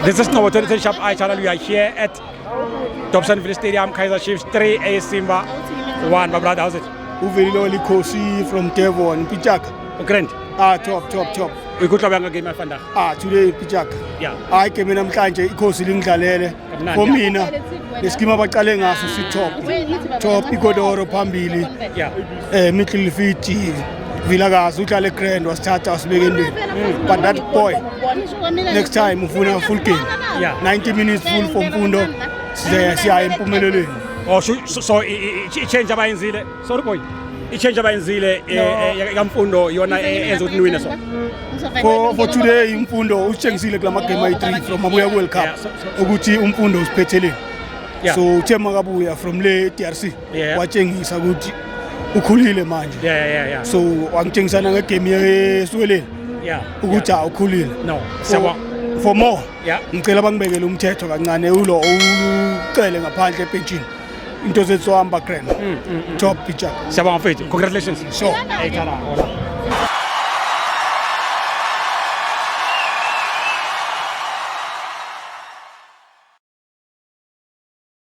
This is Novo 23 Sharp Eye Channel. We are here at Dobsonville Stadium, Kaizer Chiefs 3, AS Simba 1. My brother, how's it? Uveliloli Kosi from Devon, Pichak. Grand. Top. We could have a game of Fanda. Today Pichak. Yeah. I came in Kanje, Kosi Lingalele. For me, the scheme of Kalenga, top, Igodoro, Pambili, Mikil Fiti, Villagas, Utale Grand was started as beginning. But that boy, next time, Mufuna full game. 90 minutes full from Pundo, Sia in Pumelele. Oh, so it changed about in Zile. Sorry, boy. It changed about in Zile, Yamfundo, you're not as with Nuino. For today, Mpundo, Ucheng Zile Glamakema 3 from Abuya World Cup. Oguchi Mpundo Petele. So Chemagabuya from Le TRC. Watching is a good Ukulile man. Yeah. So Wangcheng Sana came here Swele. Ugucha Ukulile. No. For more. Mkelabang Begelum Cheto and Naneulo, Kelling a pint pension. Into the Swamba Crane. Top pitcher. Congratulations. So,